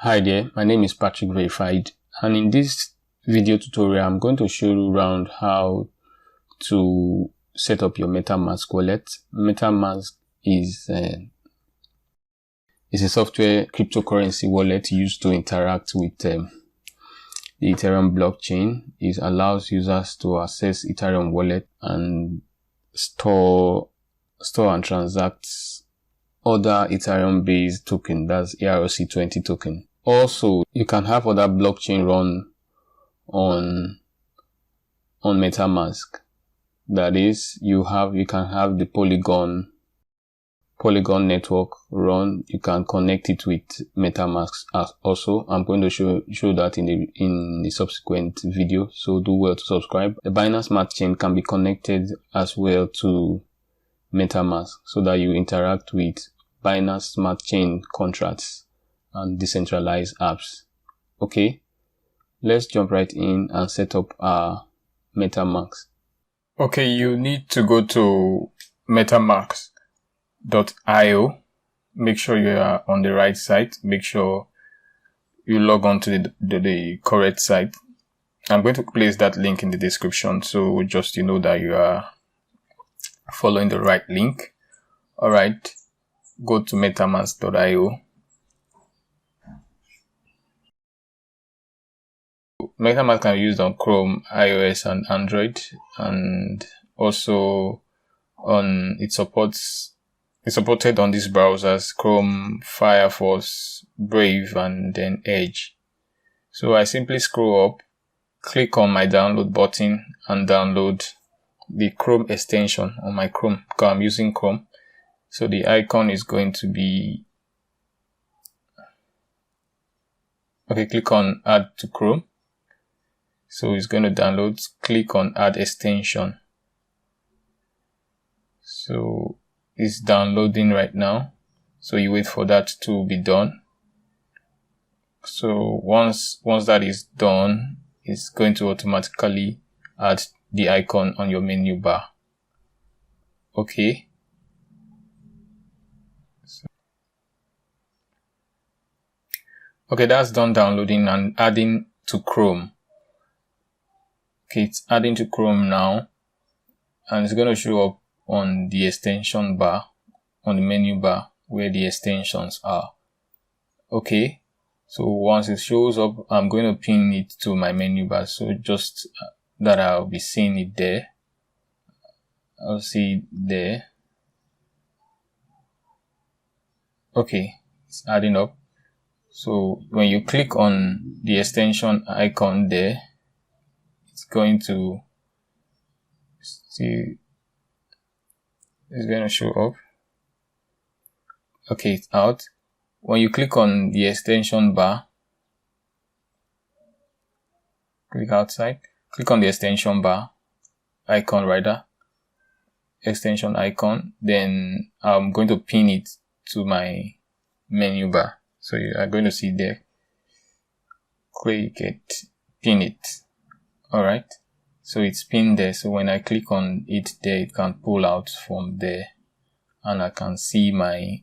Hi there, my name is Patrick Verified, and in this video tutorial I'm going to show you around how to set up your Metamask wallet. Metamask is a software cryptocurrency wallet used to interact with the Ethereum blockchain. It allows users to access Ethereum wallet and store and transact other Ethereum based token, that's ERC20 token. Also, you can have other blockchain run on Metamask. That is, you can have the Polygon network run. You can connect it with Metamask also. I'm going to show that in the subsequent video, so do well to subscribe. The Binance Smart Chain can be connected as well to Metamask so that you interact with Binance Smart Chain contracts and decentralized apps. Okay, let's jump right in and set up our Metamask. Okay, you need to go to metamask.io. Make sure you are on the right site. Make sure you log on to the correct site. I'm going to place that link in the description, so just you know that you are following the right link. Alright, go to metamask.io. Metamask can be used on Chrome, iOS, and Android, and also it's supported on these browsers: Chrome, Firefox, Brave, and then Edge. So I simply scroll up, click on my download button, and download the Chrome extension on my Chrome, because I'm using Chrome. So the icon is going to be, okay, click on add to Chrome. So it's going to download, click on add extension. So it's downloading right now. So you wait for that to be done. So once that is done, it's going to automatically add the icon on your menu bar. Okay. Okay, that's done downloading and adding to Chrome. Okay, it's adding to Chrome now, and it's going to show up on the extension bar, on the menu bar where the extensions are. Okay, so once it shows up, I'm going to pin it to my menu bar, so just that I'll be seeing it there. I'll see it there. Okay, it's adding up. So when you click on the extension icon there, it's going to see, it's going to show up. Okay, it's out. When you click on the extension bar, click outside, click on the extension bar icon, rather, extension icon, then I'm going to pin it to my menu bar. So you are going to see there, click it, pin it. Alright, so it's pinned there. So when I click on it there, it can pull out from there and I can see my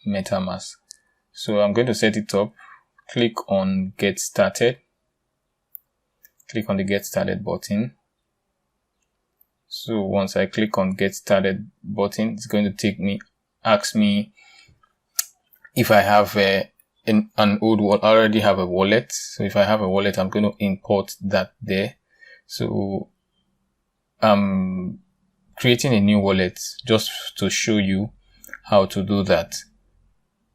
Metamask. So I'm going to set it up. Click on get started. Click on the get started button. So once I click on get started button, it's going to ask me if I have an old wallet. I already have a wallet. So if I have a wallet, I'm going to import that there. So I'm creating a new wallet just to show you how to do that.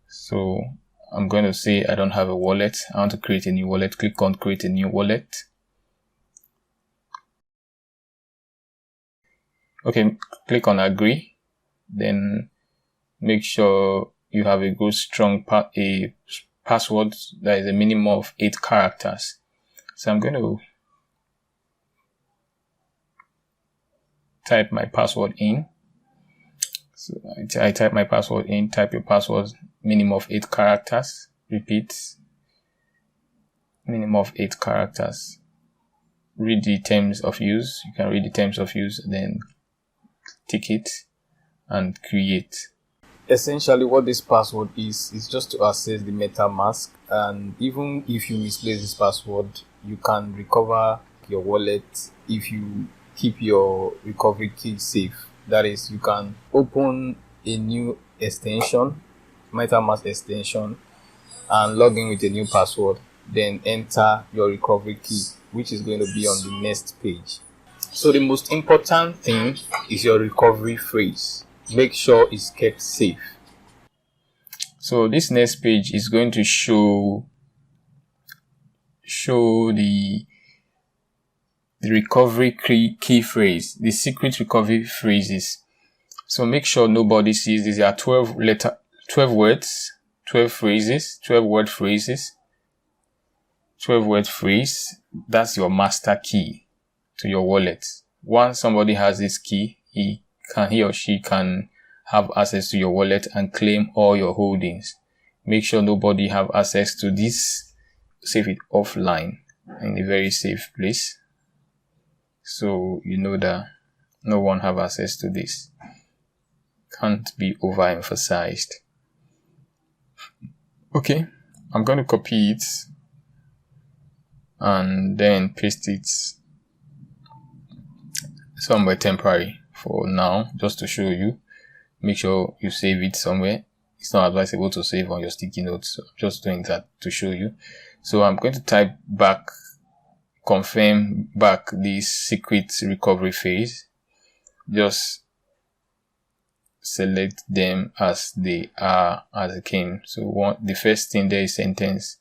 So I'm going to say I don't have a wallet. I want to create a new wallet. Click on create a new wallet. Okay, click on agree. Then make sure you have a good strong password that is a minimum of 8 characters. So I'm going to type my password in. So I type my password in. Type your password, minimum of 8 characters. Repeat, minimum of 8 characters. Read the terms of use. You can read the terms of use, then tick it and create. essentially what this password is just to access the MetaMask, and even if you misplace this password, you can recover your wallet if you keep your recovery key safe. That is, you can open a new extension, MetaMask extension, and log in with a new password, then enter your recovery key, which is going to be on the next page. So the most important thing is your recovery phrase. Make sure it's kept safe. So this next page is going to show the recovery key phrase, the secret recovery phrases. So make sure nobody sees these. There are 12 words, 12 phrases, 12 word phrases, 12 word phrase. That's your master key to your wallet. Once somebody has this key, he or she can have access to your wallet and claim all your holdings. Make sure nobody have access to this. Save it offline in a very safe place, so you know that no one have access to this. Can't be overemphasized. Okay, I'm going to copy it and then paste it somewhere temporary for now, just to show you. Make sure you save it somewhere. It's not advisable to save on your sticky notes, so I'm just doing that to show you. So I'm going to type back, confirm back this secret recovery phase. Just select them as they are, as it came. So the first thing there is sentence,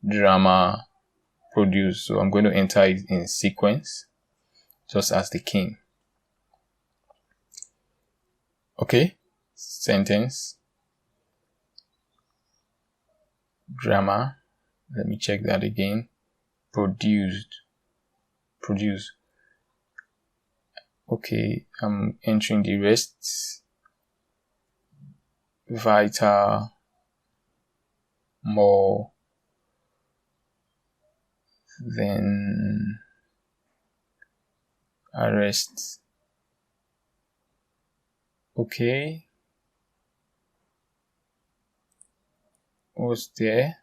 drama, produce. So I'm going to enter it in sequence, just as they came. Okay, sentence, drama. Let me check that again. Produce. Okay, I'm entering the rest. Vital, more, then arrest. Okay, what's there?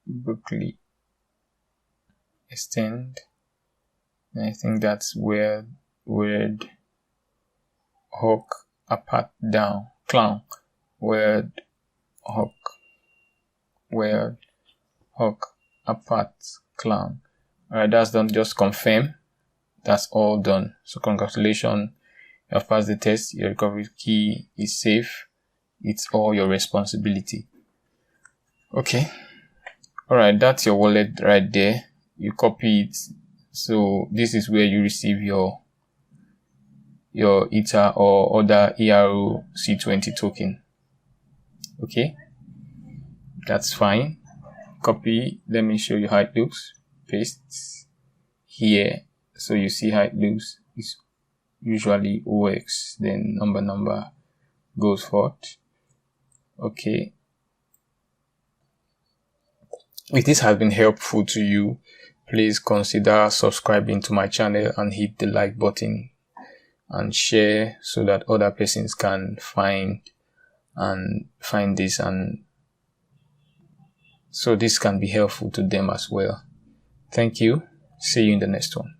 Berkeley, extend. I think that's word, hawk, apart, down, clown, word, hawk, apart, clown. Alright, that's done. Just confirm. That's all done. So congratulations, you have passed the test. Your recovery key is safe. It's all your responsibility. Okay. Alright, that's your wallet right there. You copy it. So this is where you receive your Ether or other ERC20 token. Okay, that's fine. Copy. Let me show you how it looks. Paste here, so you see how it looks. It's usually OX, then number goes forth. Okay. If this has been helpful to you, please consider subscribing to my channel and hit the like button and share so that other persons can find this, and so this can be helpful to them as well. Thank you. See you in the next one.